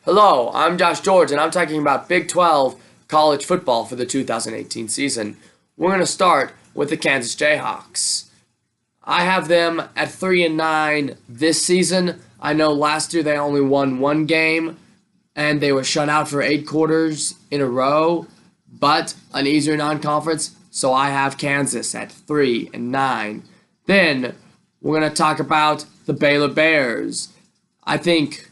Hello, I'm Josh George, and I'm talking about Big 12 college football for the 2018 season. We're going to start with the Kansas Jayhawks. I have them at 3-9 this season. I know last year they only won one game, and they were shut out for 8 quarters in a row, but an easier non-conference, so I have Kansas at 3-9. Then we're going to talk about the Baylor Bears. I think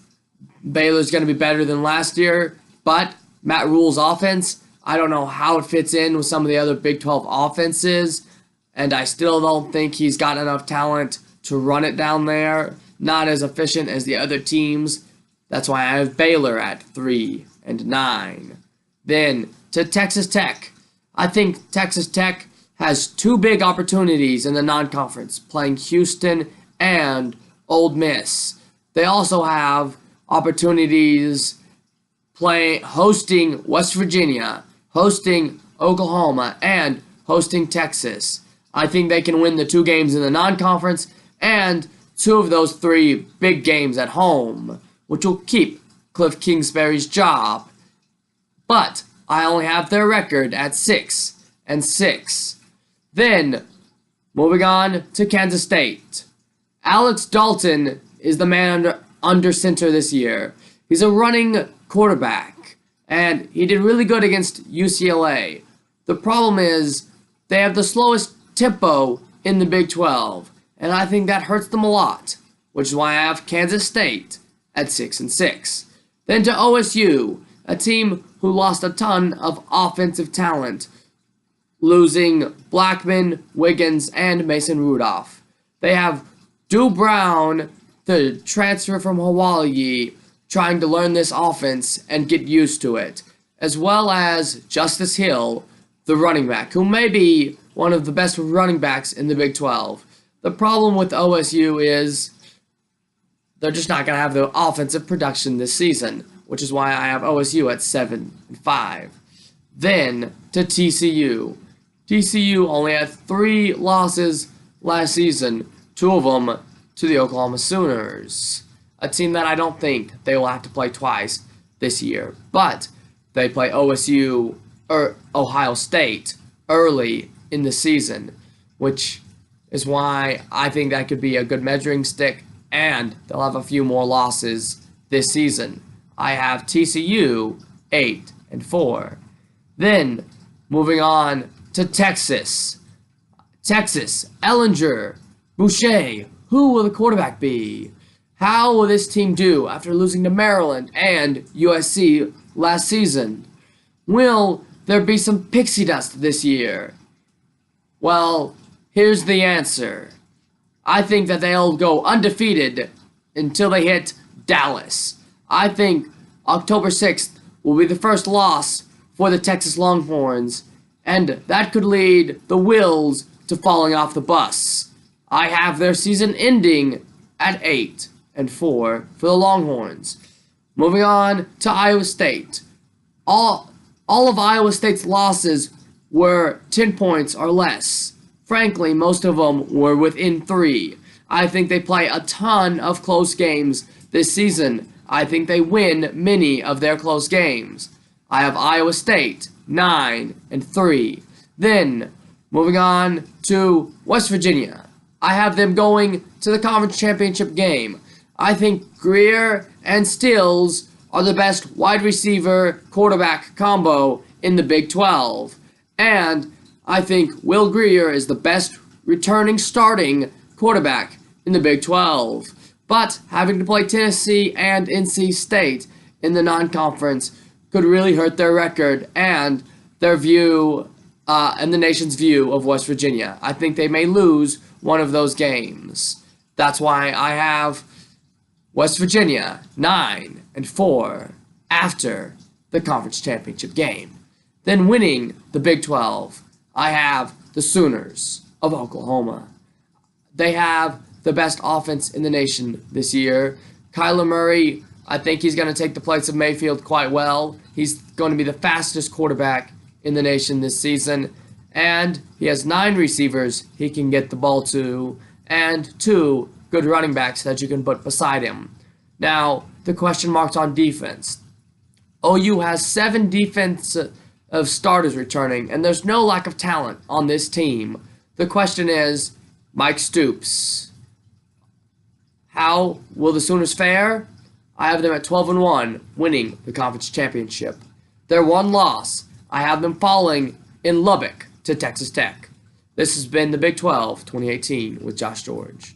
Baylor's going to be better than last year, but Matt Rule's offense, I don't know how it fits in with some of the other Big 12 offenses, and I still don't think he's got enough talent to run it down there. Not as efficient as the other teams. That's why I have Baylor at 3-9. Then to Texas Tech. I think Texas Tech has 2 big opportunities in the non-conference, playing Houston and Ole Miss. They also have opportunities hosting West Virginia, hosting Oklahoma, and hosting Texas. I think they can win the 2 games in the non-conference and 2 of those 3 big games at home, which will keep Cliff Kingsbury's job. But I only have their record at 6-6. Then, moving on to Kansas State. Alex Dalton is the man under center this year. He's a running quarterback, and he did really good against UCLA. The problem is they have the slowest tempo in the Big 12, and I think that hurts them a lot, which is why I have Kansas State at 6-6. Then to OSU, a team who lost a ton of offensive talent, losing Blackman, Wiggins, and Mason Rudolph. They have Drew Brown, the transfer from Hawaii, trying to learn this offense and get used to it, as well as Justice Hill, the running back, who may be one of the best running backs in the Big 12. The problem with OSU is they're just not going to have the offensive production this season, which is why I have OSU at 7-5. Then to TCU. TCU only had 3 losses last season, 2 of them to the Oklahoma Sooners, a team that I don't think they will have to play twice this year. But they play OSU or Ohio State early in the season, which is why I think that could be a good measuring stick, and they'll have a few more losses this season. I have TCU 8-4. Then, moving on to Texas. Texas, Ellinger, Boucher. Who will the quarterback be? How will this team do after losing to Maryland and USC last season? Will there be some pixie dust this year? Well, here's the answer. I think that they'll go undefeated until they hit Dallas. I think October 6th will be the first loss for the Texas Longhorns, and that could lead the Wills to falling off the bus. I have their season ending at 8-4 for the Longhorns. Moving on to Iowa State. All of Iowa State's losses were 10 points or less. Frankly, most of them were within 3. I think they play a ton of close games this season. I think they win many of their close games. I have Iowa State 9-3. Then, moving on to West Virginia. I have them going to the conference championship game. I think Greer and Stills are the best wide receiver quarterback combo in the Big 12. And I think Will Greer is the best returning starting quarterback in the Big 12. But having to play Tennessee and NC State in the non-conference could really hurt their record and their view and the nation's view of West Virginia. I think they may lose one of those games. That's why I have West Virginia 9-4 after the conference championship game. Then winning the Big 12, I have the Sooners of Oklahoma. They have the best offense in the nation this year. Kyler Murray, I think he's going to take the place of Mayfield quite well. He's going to be the fastest quarterback in the nation this season. And he has 9 receivers he can get the ball to, and 2 good running backs that you can put beside him. Now, the question marks on defense. OU has 7 defensive starters returning, and there's no lack of talent on this team. The question is, Mike Stoops. How will the Sooners fare? I have them at 12-1, winning the conference championship. Their one loss, I have them falling in Lubbock to Texas Tech. This has been the Big 12 2018 with Josh George.